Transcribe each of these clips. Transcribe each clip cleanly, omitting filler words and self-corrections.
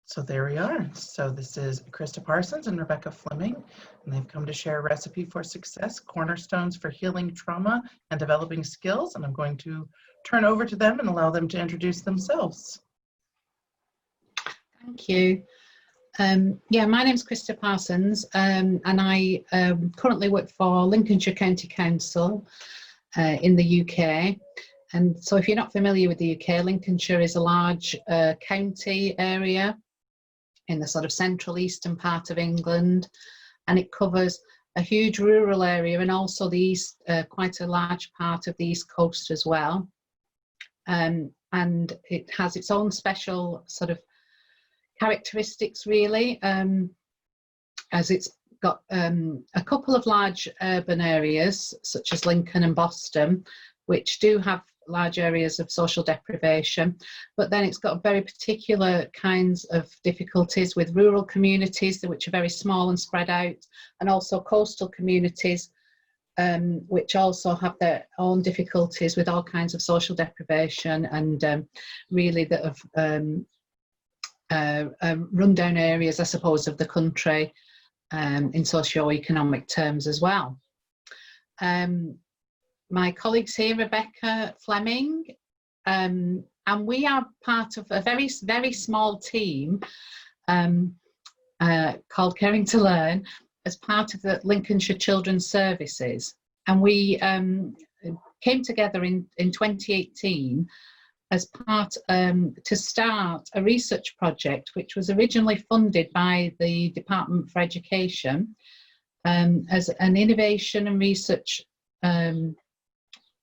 So there we are. So this is Krista Parsons and Rebecca Fleming, and they've come to share a recipe for success, cornerstones for healing trauma and developing skills. And I'm going to turn over to them and allow them to introduce themselves. Thank you. Yeah, my name's Krista Parsons, and I currently work for Lincolnshire County Council in the UK. And so if you're not familiar with the UK, Lincolnshire is a large county area in the sort of central eastern part of England, and it covers a huge rural area and also the east, quite a large part of the east coast as well. And it has its own special sort of characteristics really, as it's got a couple of large urban areas such as Lincoln and Boston, which do have large areas of social deprivation, but then it's got very particular kinds of difficulties with rural communities which are very small and spread out, and also coastal communities which also have their own difficulties with all kinds of social deprivation and really that have rundown areas, I suppose, of the country in socio-economic terms as well. My colleagues here, Rebecca Fleming, and we are part of a very, very small team called Caring to Learn as part of the Lincolnshire Children's Services. And we came together in 2018 as part to start a research project which was originally funded by the Department for Education as an innovation and research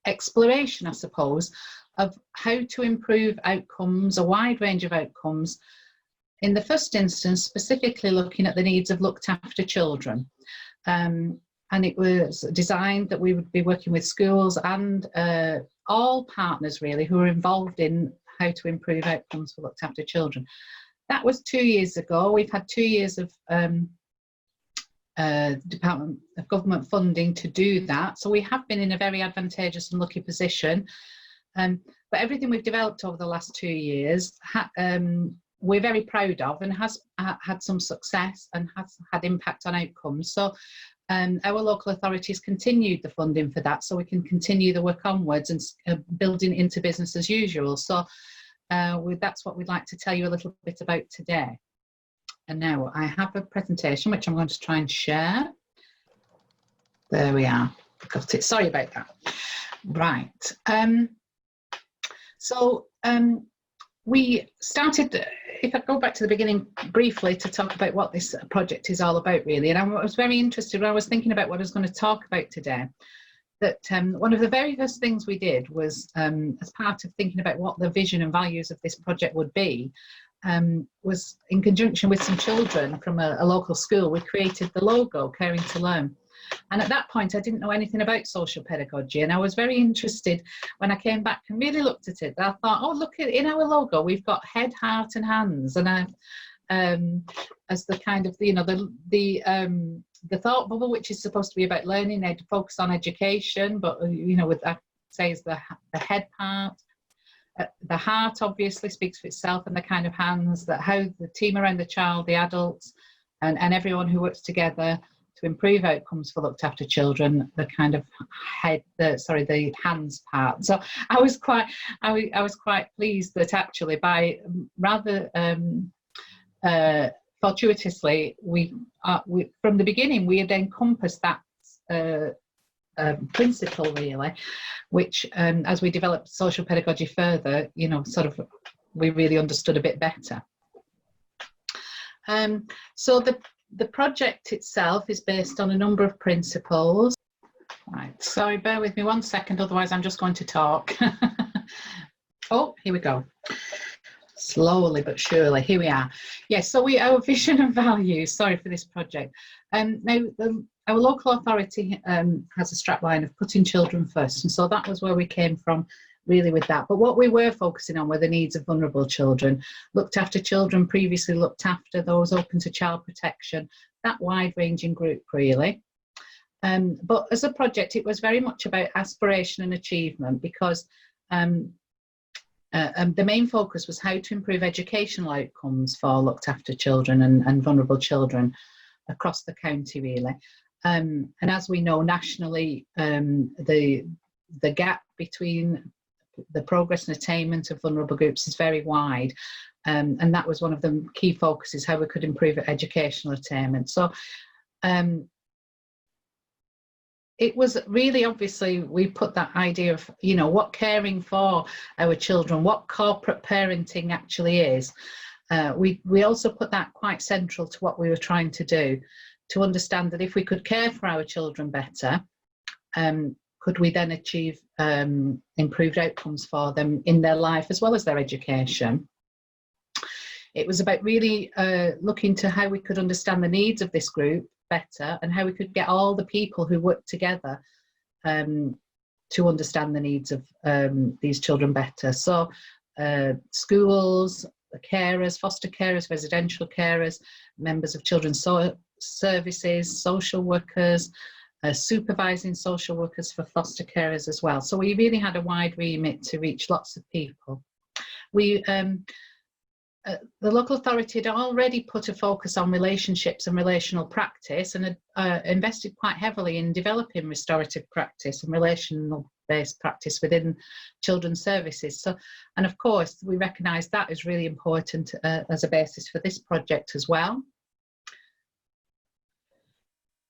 exploration, I suppose, of how to improve outcomes, a wide range of outcomes, in the first instance specifically looking at the needs of looked after children. And it was designed that we would be working with schools and all partners really who are involved in how to improve outcomes for looked after children. That was 2 years ago. We've had 2 years of Department of Government funding to do that, so we have been in a very advantageous and lucky position, but everything we've developed over the last 2 years we're very proud of and has had some success and has had impact on outcomes. So our local authorities continued the funding for that so we can continue the work onwards and building into business as usual. So that's what we'd like to tell you a little bit about today. And now I have a presentation which I'm going to try and share. There we are. Got it. Sorry about that. Right. We started, if I go back to the beginning briefly to talk about what this project is all about really, and I was very interested when I was thinking about what I was going to talk about today, that one of the very first things we did was, as part of thinking about what the vision and values of this project would be, was in conjunction with some children from a local school, we created the logo, Caring to Learn. And at that point, I didn't know anything about social pedagogy, and I was very interested when I came back and really looked at it. I thought, oh, look, in our logo, we've got head, heart, and hands, and as the kind of, you know, the thought bubble, which is supposed to be about learning, they'd focus on education, but you know, with that says the head part. The heart obviously speaks for itself, and the kind of hands, that how the team around the child, the adults, and everyone who works together to improve outcomes for looked after children, the kind of the hands part. So I was quite pleased that actually by rather fortuitously we from the beginning we had encompassed that principle really, which as we developed social pedagogy further, you know, sort of we really understood a bit better. So the project itself is based on a number of principles. Right, sorry, bear with me 1 second, otherwise I'm just going to talk. Oh, here we go. Slowly but surely, here we are. Yes, so our vision and values, sorry for this project. Now, our local authority has a strapline of putting children first, and so that was where we came from really with that. But what we were focusing on were the needs of vulnerable children, looked after children previously looked after, those open to child protection, that wide-ranging group really. But as a project, it was very much about aspiration and achievement, because And the main focus was how to improve educational outcomes for looked after children and vulnerable children across the county, really. And as we know, nationally, the gap between the progress and attainment of vulnerable groups is very wide. And that was one of the key focuses, how we could improve educational attainment. So it was really, obviously, we put that idea of, you know, what caring for our children, what corporate parenting actually is. We also put that quite central to what we were trying to do, to understand that if we could care for our children better, could we then achieve improved outcomes for them in their life as well as their education. It was about really looking to how we could understand the needs of this group better and how we could get all the people who work together to understand the needs of these children better. So schools, carers, foster carers, residential carers, members of children's services, social workers, supervising social workers for foster carers as well. So we really had a wide remit to reach lots of people. The local authority had already put a focus on relationships and relational practice and had invested quite heavily in developing restorative practice and relational based practice within children's services. So, and of course, we recognise that is really important as a basis for this project as well.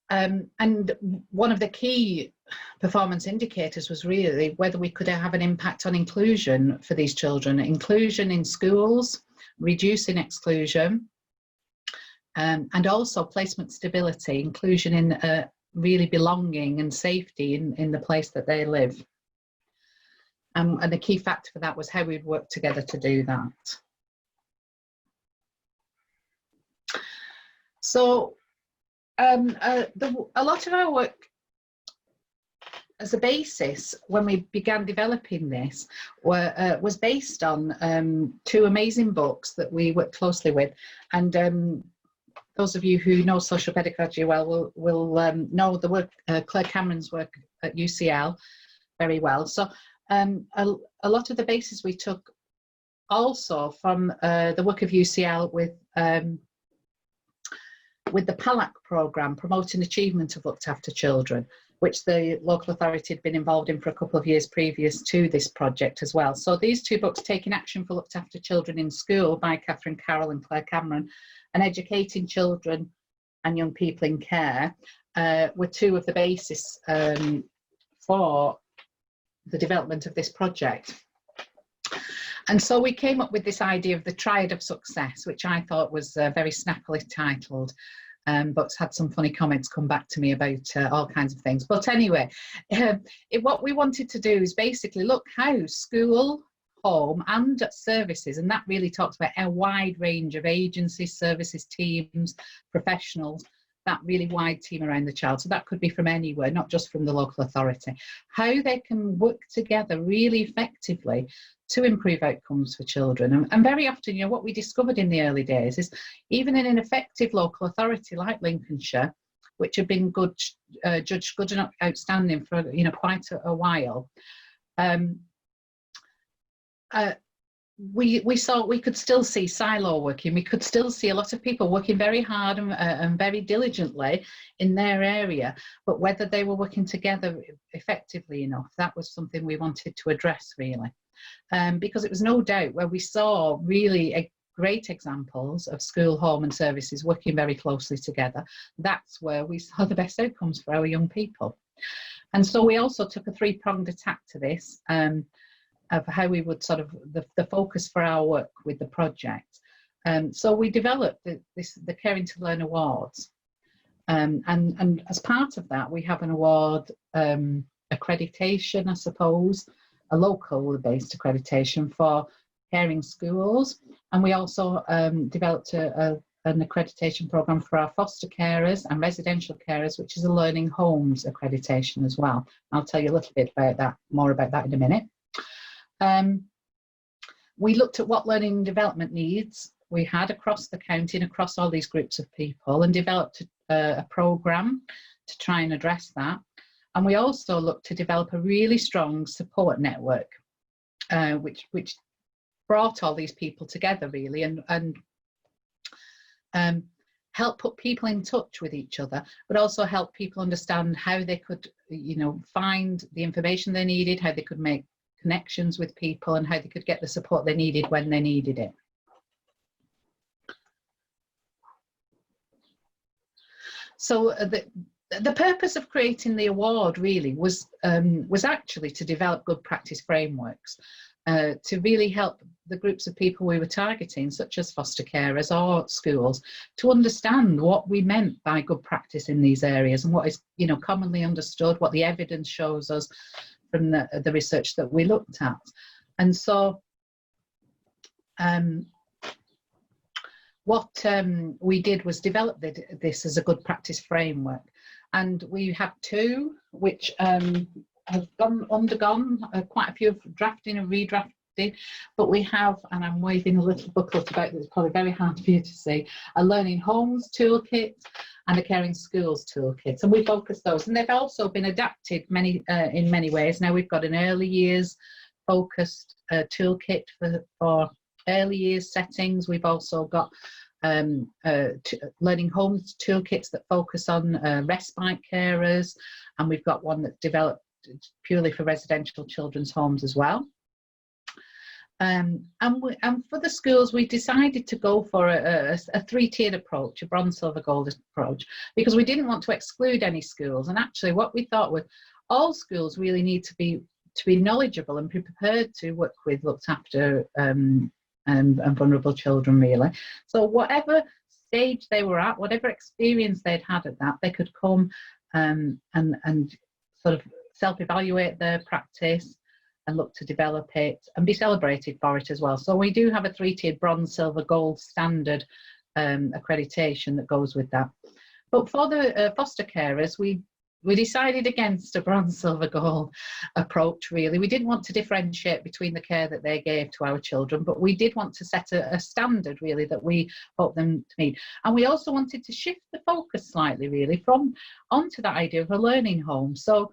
And one of the key performance indicators was really whether we could have an impact on inclusion for these children, inclusion in schools, reducing exclusion, and also placement stability, inclusion in really belonging and safety in the place that they live. And the key factor for that was how we'd work together to do that. So a lot of our work as a basis when we began developing this was based on two amazing books that we worked closely with, and those of you who know social pedagogy well will know the work, Claire Cameron's work at UCL very well. So a lot of the basis we took also from the work of UCL with the PALAC programme, Promoting Achievement of Looked After Children, which the local authority had been involved in for a couple of years previous to this project as well. So these two books, Taking Action for Looked After Children in School by Catherine Carroll and Claire Cameron, and Educating Children and Young People in Care, were two of the basis for the development of this project. And so we came up with this idea of the triad of success, which I thought was very snappily titled, but had some funny comments come back to me about all kinds of things. But anyway, what we wanted to do is basically look how school, home and services, and that really talks about a wide range of agencies, services, teams, professionals, that really wide team around the child. So that could be from anywhere, not just from the local authority. How they can work together really effectively to improve outcomes for children. And very often, you know, what we discovered in the early days is even in an effective local authority like Lincolnshire, which have been judged good and outstanding for, you know, quite a while, we saw we could still see silo working. We could still see a lot of people working very hard and very diligently in their area, but whether they were working together effectively enough, that was something we wanted to address really. Because it was no doubt where we saw really great examples of school, home and services working very closely together. That's where we saw the best outcomes for our young people. And so we also took a three-pronged attack to this, of how we would sort of, the focus for our work with the project. So we developed the Caring to Learn Awards. And as part of that, we have an award accreditation, I suppose, a local based accreditation for caring schools. And we also developed an accreditation programme for our foster carers and residential carers, which is a learning homes accreditation as well. I'll tell you a little bit about that, more about that in a minute. We looked at what learning and development needs we had across the county and across all these groups of people and developed a programme to try and address that. And we also looked to develop a really strong support network, which brought all these people together really, and help put people in touch with each other, but also help people understand how they could, you know, find the information they needed, how they could make connections with people, and how they could get the support they needed when they needed it. So the purpose of creating the award really was actually to develop good practice frameworks, to really help the groups of people we were targeting, such as foster carers or schools, to understand what we meant by good practice in these areas and what is, you know, commonly understood, what the evidence shows us from the research that we looked at. And so what we did was develop this as a good practice framework, and we have two which have undergone quite a few of drafting and redrafting, but we have, and I'm waving a little booklet about this, it's probably very hard for you to see, a learning homes toolkit and a caring schools toolkit, and we focused those, and they've also been adapted in many ways. Now we've got an early years focused toolkit for early years settings. We've also got learning homes toolkits that focus on respite carers, and we've got one that's developed purely for residential children's homes as well. And for the schools, we decided to go for a three-tiered approach, a bronze, silver, gold approach, because we didn't want to exclude any schools. And actually what we thought was all schools really need to be knowledgeable and be prepared to work with looked after and vulnerable children really. So whatever stage they were at, whatever experience they'd had at that, they could come and sort of self-evaluate their practice and look to develop it and be celebrated for it as well. So we do have a three-tiered bronze, silver, gold standard accreditation that goes with that. But for the foster carers, we decided against a bronze, silver, gold approach really. We didn't want to differentiate between the care that they gave to our children, but we did want to set a standard really that we hope them to meet. And we also wanted to shift the focus slightly really onto that idea of a learning home. So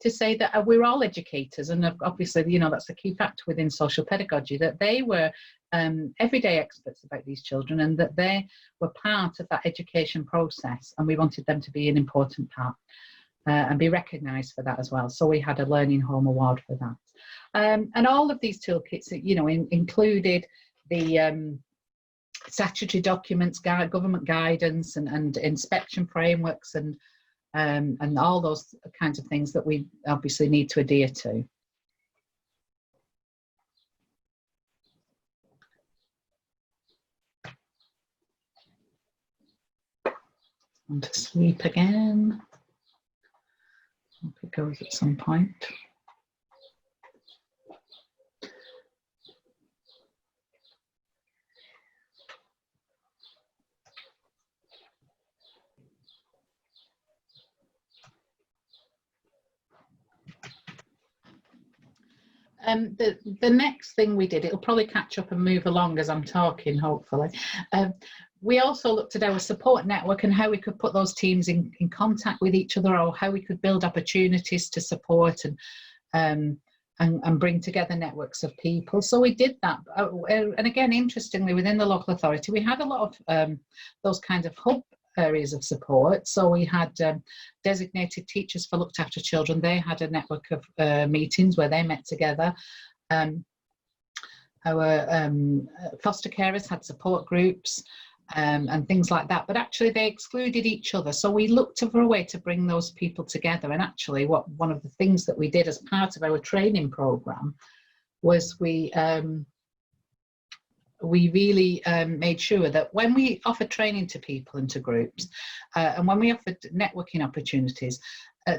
to say that we're all educators, and obviously, you know, that's a key factor within social pedagogy, that they were everyday experts about these children and that they were part of that education process, and we wanted them to be an important part and be recognised for that as well. So we had a learning home award for that. And all of these toolkits, you know, included the statutory documents, government guidance and inspection frameworks and all those kinds of things that we obviously need to adhere to. On to sleep again. Hope it goes at some point. The next thing we did, it'll probably catch up and move along as I'm talking, hopefully. We also looked at our support network and how we could put those teams in contact with each other, or how we could build opportunities to support and bring together networks of people. So we did that. And again, interestingly, within the local authority, we had a lot of those kinds of hub areas of support. So we had designated teachers for looked after children. They had a network of meetings where they met together. Our foster carers had support groups and things like that, but actually they excluded each other. So we looked for a way to bring those people together. And actually one of the things that we did as part of our training program was we really made sure that when we offered training to people and to groups, and when we offered networking opportunities,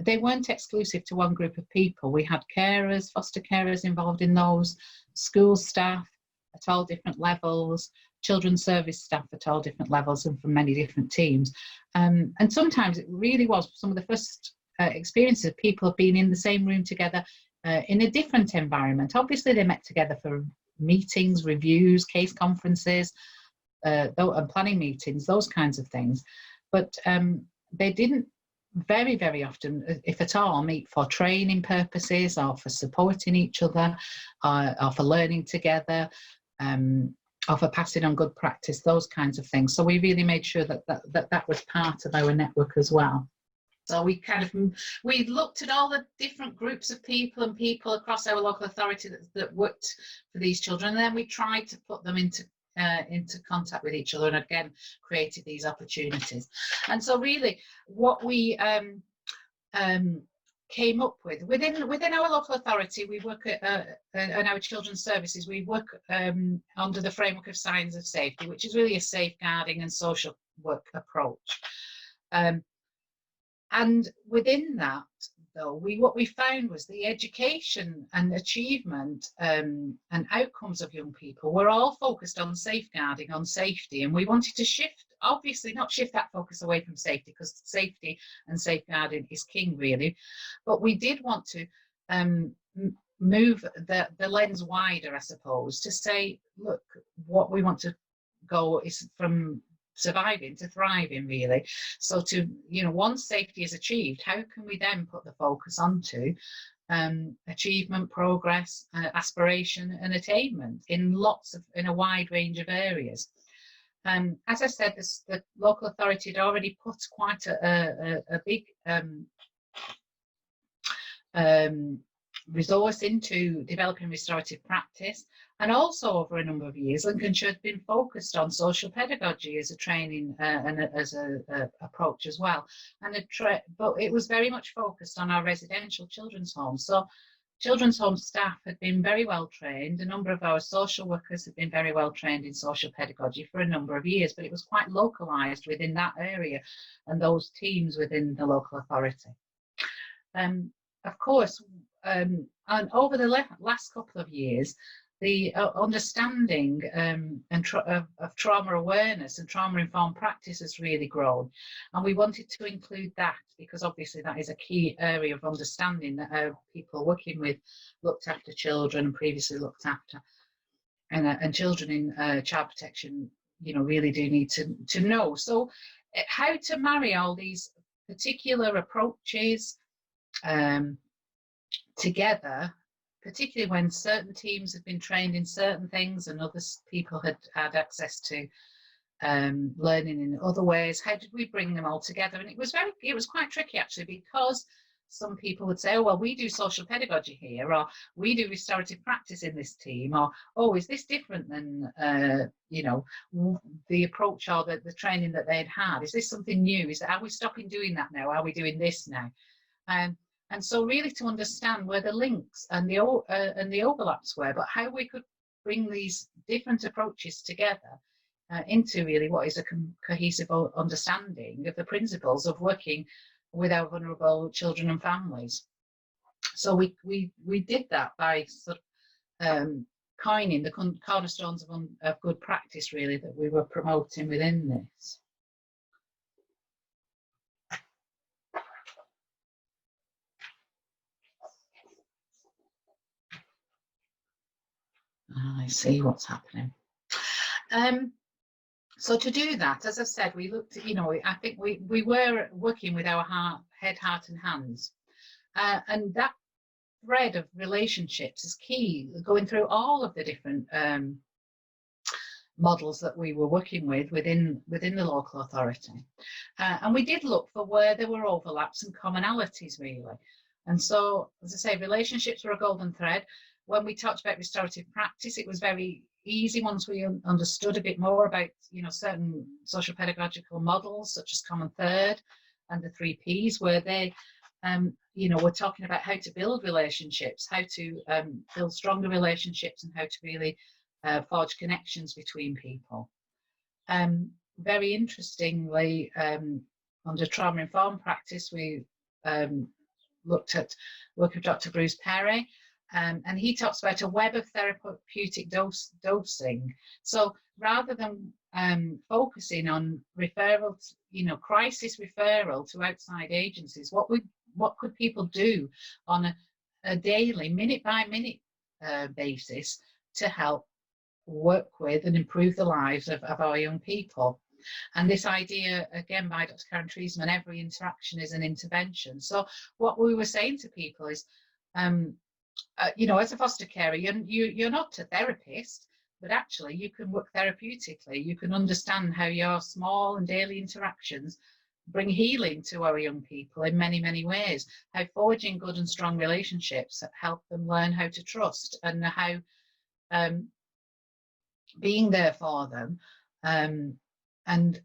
they weren't exclusive to one group of people. We had carers, foster carers involved in those, school staff at all different levels, children's service staff at all different levels and from many different teams. And sometimes it really was some of the first experiences of people being in the same room together in a different environment. Obviously they met together for meetings, reviews, case conferences, and planning meetings, those kinds of things. But they didn't very, very often, if at all, meet for training purposes or for supporting each other, or for learning together, or for passing on good practice, those kinds of things. So we really made sure that was part of our network as well. So we looked at all the different groups of people and people across our local authority that worked for these children, and then we tried to put them into contact with each other, and again created these opportunities. And so really what we came up with within our local authority, we work and our children's services, we work under the framework of signs of safety, which is really a safeguarding and social work approach. And within that, though, what we found was the education and achievement and outcomes of young people were all focused on safeguarding, on safety, and we wanted to shift, obviously not shift that focus away from safety, because safety and safeguarding is king, really, but we did want to move the lens wider, I suppose, to say, look, what we want to go is from surviving to thriving, really. So to, once safety is achieved, how can we then put the focus onto achievement, progress, aspiration and attainment in a wide range of areas. As I said, the local authority had already put quite a big resource into developing restorative practice, and also over a number of years Lincolnshire had been focused on social pedagogy as a training and as a approach as well, but it was very much focused on our residential children's homes. So children's home staff had been very well trained, a number of our social workers had been very well trained in social pedagogy for a number of years, but it was quite localised within that area and those teams within the local authority. Of course, and over the last couple of years, the understanding of trauma awareness and trauma-informed practice has really grown, and we wanted to include that because obviously that is a key area of understanding that our people working with looked after children and previously looked after, and children in child protection, really do need to know. So how to marry all these particular approaches together, particularly when certain teams had been trained in certain things and other people had access to learning in other ways. How did we bring them all together? And it was quite tricky, actually, because some people would say, oh, well, we do social pedagogy here, or we do restorative practice in this team, or, oh, is this different than the approach or the training that they'd had? Is this something new? Are we stopping doing that now? Are we doing this now? And so really to understand where the links and the overlaps were, but how we could bring these different approaches together into really what is a cohesive understanding of the principles of working with our vulnerable children and families. So we did that by sort of coining the cornerstones of good practice, really, that we were promoting within this. I see what's happening. So to do that, as I said, we looked at, I think we were working with our head, heart and hands. And that thread of relationships is key, going through all of the different models that we were working with within the local authority. And we did look for where there were overlaps and commonalities, really. And so, as I say, relationships were a golden thread. When we talked about restorative practice, it was very easy once we understood a bit more about, certain social pedagogical models, such as Common Third and the 3 Ps, where they, we're talking about how to build relationships, how to build stronger relationships, and how to really forge connections between people. Very interestingly, under trauma-informed practice, we looked at work of Dr. Bruce Perry, and he talks about a web of therapeutic dosing. So rather than focusing on referral, crisis referral to outside agencies, what could people do on a daily, minute by minute basis to help work with and improve the lives of our young people? And this idea, again, by Dr. Karen Treisman, every interaction is an intervention. So what we were saying to people is, you know, as a foster carer, you're not a therapist, but actually you can work therapeutically. You can understand how your small and daily interactions bring healing to our young people in many, many ways. How forging good and strong relationships help them learn how to trust, and how being there for them. And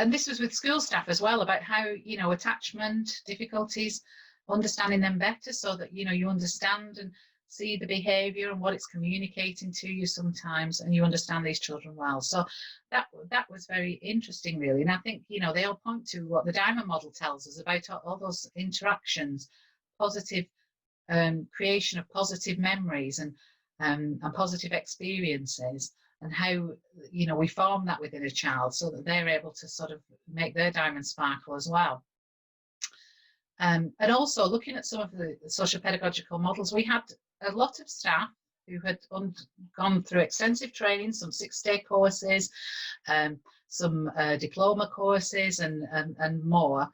this was with school staff as well, about how, you know, attachment difficulties, understanding them better, so that, you know, you understand and see the behaviour and what it's communicating to you sometimes, and you understand these children well. So that was very interesting, really. And I think, you know, they all point to what the Diamond model tells us about all those interactions, positive creation of positive memories and positive experiences, and how, you know, we form that within a child so that they're able to sort of make their diamond sparkle as well. And also looking at some of the social pedagogical models, we had a lot of staff who had gone through extensive training, some 6-day courses, some diploma courses and more,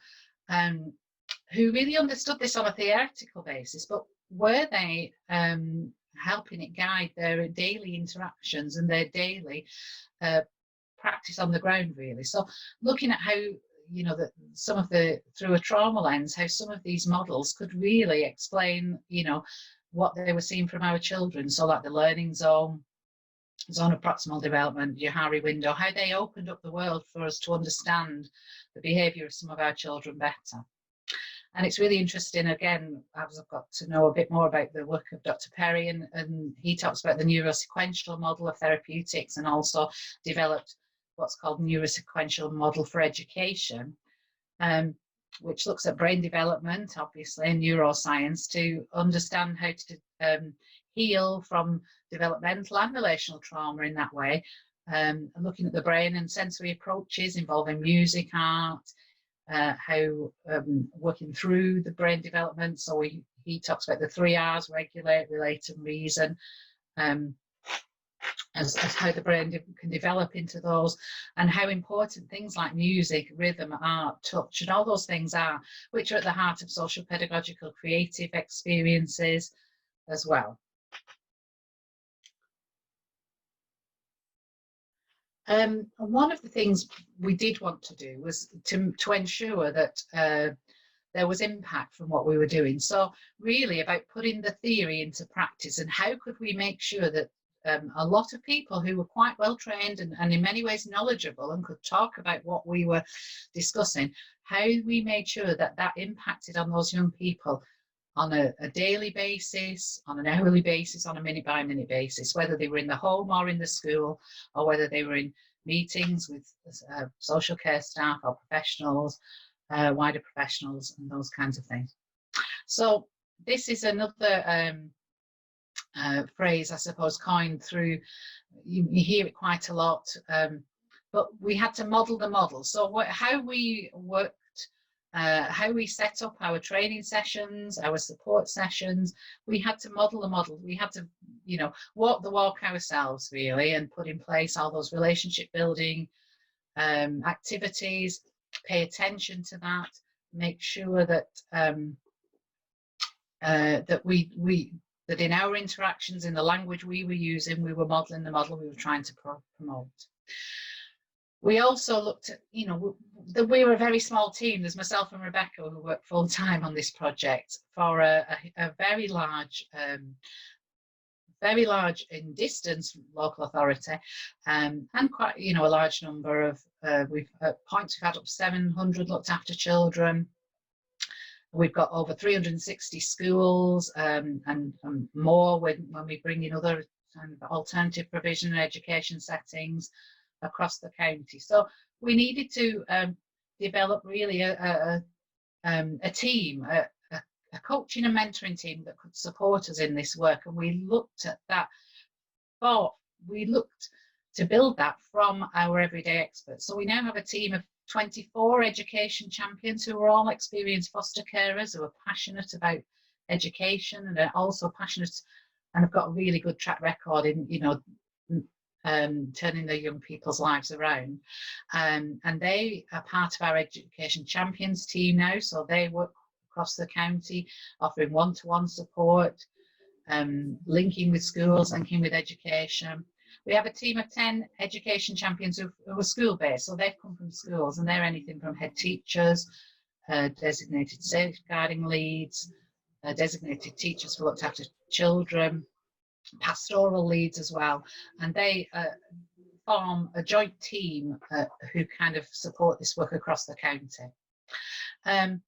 who really understood this on a theoretical basis, but were they helping it guide their daily interactions and their daily practice on the ground, really. So looking at how, you know, that some of the, through a trauma lens, how some of these models could really explain, you know, what they were seeing from our children. So like the learning zone, zone of proximal development, your Harry window, how they opened up the world for us to understand the behaviour of some of our children better. And it's really interesting, again, as I've got to know a bit more about the work of Dr. Perry, and he talks about the neurosequential model of therapeutics, and also developed what's called neurosequential model for education, which looks at brain development, obviously, and neuroscience, to understand how to heal from developmental and relational trauma in that way, and looking at the brain and sensory approaches involving music, art, how working through the brain development. So he talks about the 3 R's: regulate, relate, and reason, as how the brain can develop into those, and how important things like music, rhythm, art, touch, and all those things are, which are at the heart of social pedagogical creative experiences as well. One of the things we did want to do was to ensure that there was impact from what we were doing. So really about putting the theory into practice, and how could we make sure that a lot of people who were quite well trained and in many ways knowledgeable and could talk about what we were discussing, how we made sure that that impacted on those young people on a daily basis, on an hourly basis, on a minute by minute basis, whether they were in the home or in the school, or whether they were in meetings with social care staff or professionals, wider professionals, and those kinds of things. So this is another phrase, I suppose, coined through, you hear it quite a lot, but we had to model the model. So how we worked, how we set up our training sessions, our support sessions, we had to model the model. We had to, you know, walk the walk ourselves, really, and put in place all those relationship building activities, pay attention to that, make sure that that in our interactions, in the language we were using, we were modeling the model we were trying to promote. We also looked at, you know, we were a very small team. There's myself and Rebecca who work full time on this project for a very large in distance local authority, and quite, you know, a large number of, at points we've had up to 700 looked after children. We've got over 360 schools, and more when we bring in other alternative provision and education settings across the county. So we needed to develop really a team, a coaching and mentoring team that could support us in this work. And we looked at that, we looked to build that from our everyday experts. So we now have a team of 24 education champions who are all experienced foster carers who are passionate about education, and are also passionate and have got a really good track record in, you know, turning their young people's lives around. And they are part of our Education Champions team now, so they work across the county, offering one-to-one support, linking with schools, linking with education. We have a team of 10 Education Champions who are school-based, so they've come from schools, and they're anything from head teachers, designated safeguarding leads, designated teachers who looked after children, pastoral leads as well, and they form a joint team who kind of support this work across the county. And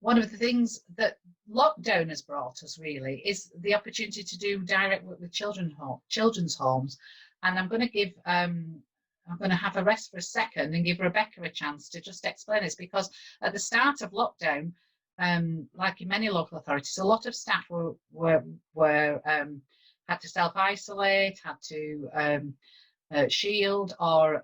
one of the things that lockdown has brought us really is the opportunity to do direct work with children's homes. And I'm going to have a rest for a second and give Rebecca a chance to just explain this, because at the start of lockdown, like in many local authorities, a lot of staff had to self-isolate, had to shield, or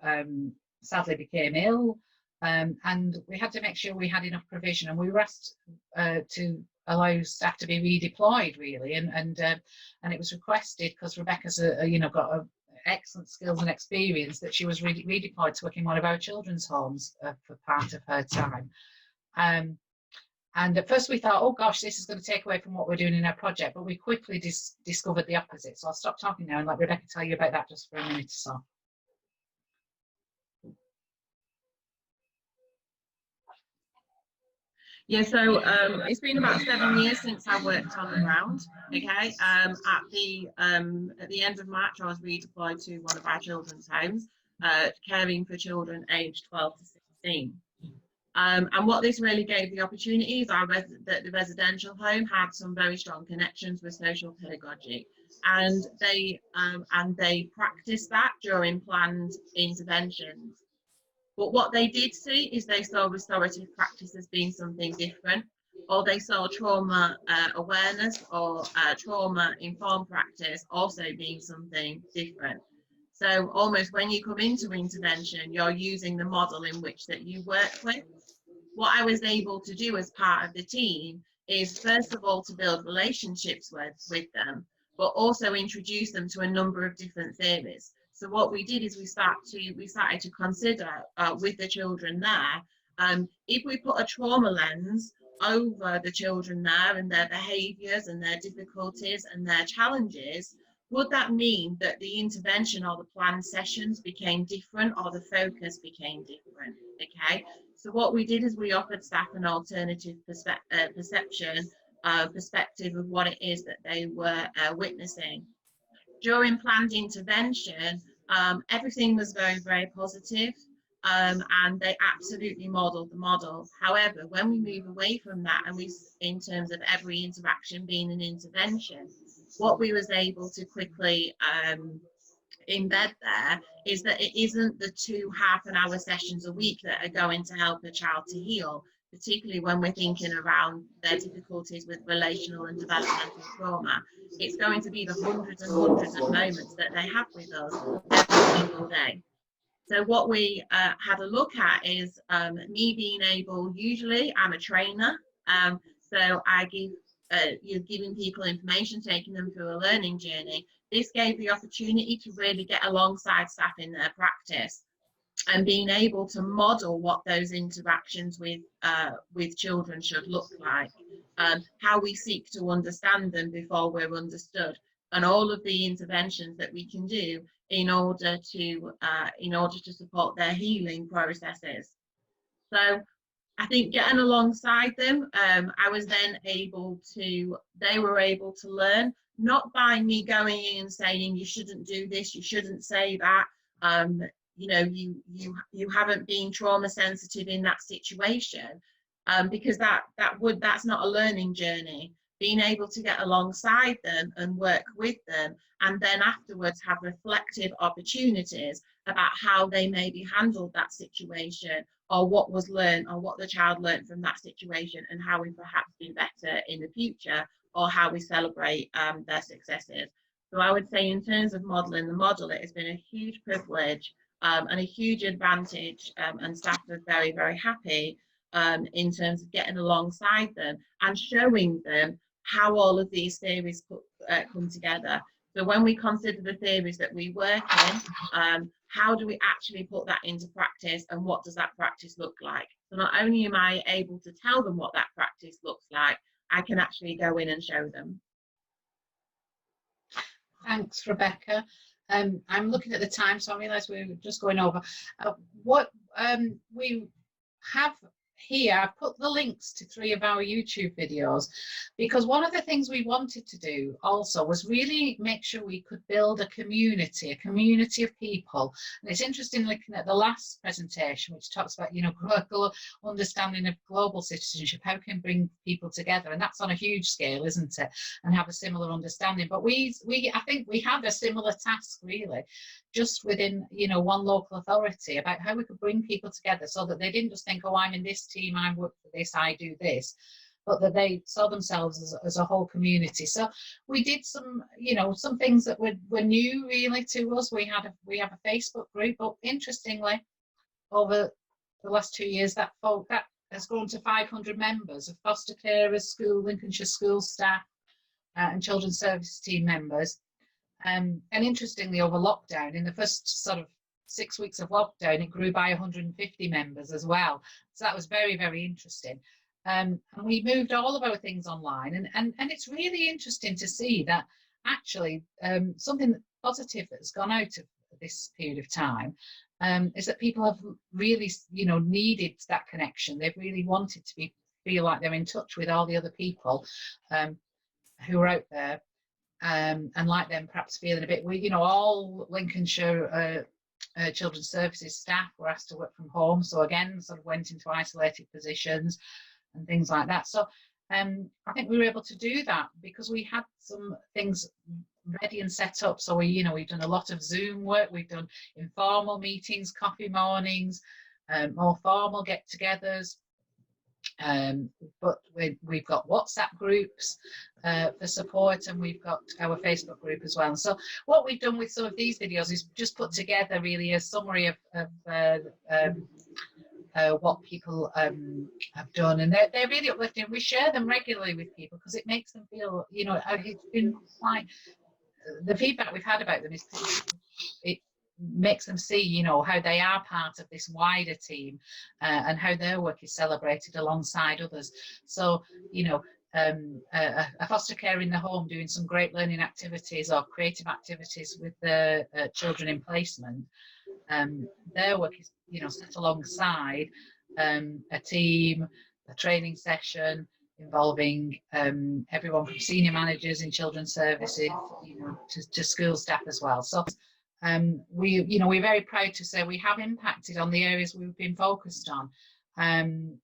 sadly became ill. And we had to make sure we had enough provision, and we were asked to allow staff to be redeployed really, and it was requested, because Rebecca's got excellent skills and experience, that she was redeployed to work in one of our children's homes for part of her time. And at first we thought, oh gosh, this is going to take away from what we're doing in our project, but we quickly discovered the opposite. So I'll stop talking now and let Rebecca tell you about that just for a minute or so. Yeah, so it's been about 7 years since I worked on the ground. Okay, at the end of March, I was redeployed to one of our children's homes, caring for children aged 12 to 16. And what this really gave the opportunity is that the residential home had some very strong connections with social pedagogy, and they practiced that during planned interventions. But what they did see is they saw restorative practice as being something different, or they saw trauma awareness or trauma-informed practice also being something different. So almost when you come into intervention, you're using the model in which that you work with. What I was able to do as part of the team is, first of all, to build relationships with them, but also introduce them to a number of different theories. So what we did is we started to consider with the children there, if we put a trauma lens over the children there and their behaviours and their difficulties and their challenges, would that mean that the intervention or the planned sessions became different, or the focus became different? Okay, so what we did is we offered staff an alternative perspective of what it is that they were witnessing. During planned intervention, everything was very, very positive, and they absolutely modelled the model. However, when we move away from that, and in terms of every interaction being an intervention, what we was able to quickly embed there is that it isn't the 2 half-an-hour sessions a week that are going to help a child to heal, particularly when we're thinking around their difficulties with relational and developmental trauma. It's going to be the hundreds and hundreds of moments that they have with us every single day. So what we had a look at is me being able, usually I'm a trainer, so I give, you're giving people information, taking them through a learning journey. This gave the opportunity to really get alongside staff in their practice and being able to model what those interactions with children should look like, how we seek to understand them before we're understood, and all of the interventions that we can do in order to support their healing processes. So I think getting alongside them, I was then they were able to learn, not by me going in and saying, you shouldn't do this, you shouldn't say that, you haven't been trauma sensitive in that situation, because that's not a learning journey. Being able to get alongside them and work with them, and then afterwards have reflective opportunities about how they maybe handled that situation, or what was learned, or what the child learned from that situation, and how we perhaps do better in the future, or how we celebrate their successes. So I would say, in terms of modelling the model, it has been a huge privilege and a huge advantage, and staff are very, very happy in terms of getting alongside them and showing them how all of these theories come together. So when we consider the theories that we work in, how do we actually put that into practice, and what does that practice look like? So not only am I able to tell them what that practice looks like, I can actually go in and show them. Thanks, Rebecca. I'm looking at the time, so I realise we're just going over. What we have here, I've put the links to 3 of our YouTube videos, because one of the things we wanted to do also was really make sure we could build a community of people. And it's interesting looking at the last presentation, which talks about, you know, understanding of global citizenship, how can bring people together, and that's on a huge scale, isn't it, and have a similar understanding. But I think we had a similar task, really, just within, you know, one local authority, about how we could bring people together so that they didn't just think, oh, I'm in this team, I work for this, I do this, but that they saw themselves as a whole community. So we did some, you know, some things that were new really to us. We have a Facebook group, but interestingly, over the last 2 years, that has grown to 500 members of foster carers, Lincolnshire school staff, and children's services team members. And interestingly, over lockdown, in the first sort of 6 weeks of lockdown, it grew by 150 members as well. So that was very, very interesting. And we moved all of our things online, and it's really interesting to see that actually something positive that's gone out of this period of time is that people have really, you know, needed that connection. They've really wanted to feel like they're in touch with all the other people who are out there. And like them perhaps feeling a bit weird. You know, all Lincolnshire children's services staff were asked to work from home, so again sort of went into isolated positions and things like that. So I think we were able to do that because we had some things ready and set up. So we've done a lot of Zoom work, we've done informal meetings, coffee mornings, more formal get-togethers. But we've got WhatsApp groups for support, and we've got our Facebook group as well. So what we've done with some of these videos is just put together really a summary of what people have done, and they're really uplifting. We share them regularly with people because it makes them feel, you know, it's been like the feedback we've had about them is it makes them see, you know, how they are part of this wider team and how their work is celebrated alongside others. So, you know, a foster care in the home doing some great learning activities or creative activities with the children in placement, their work is, you know, set alongside a team, a training session involving everyone from senior managers in children's services, you know, to school staff as well. So we're very proud to say we have impacted on the areas we've been focused on, and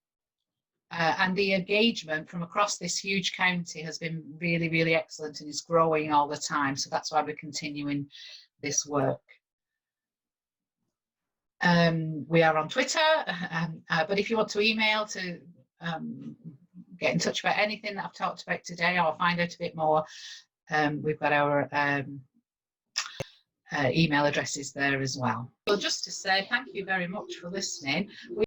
the engagement from across this huge county has been really, really excellent, and is growing all the time. So that's why we're continuing this work. We are on Twitter, but if you want to email to get in touch about anything that I've talked about today or find out a bit more, we've got our email addresses there as well. So just to say thank you very much for listening. We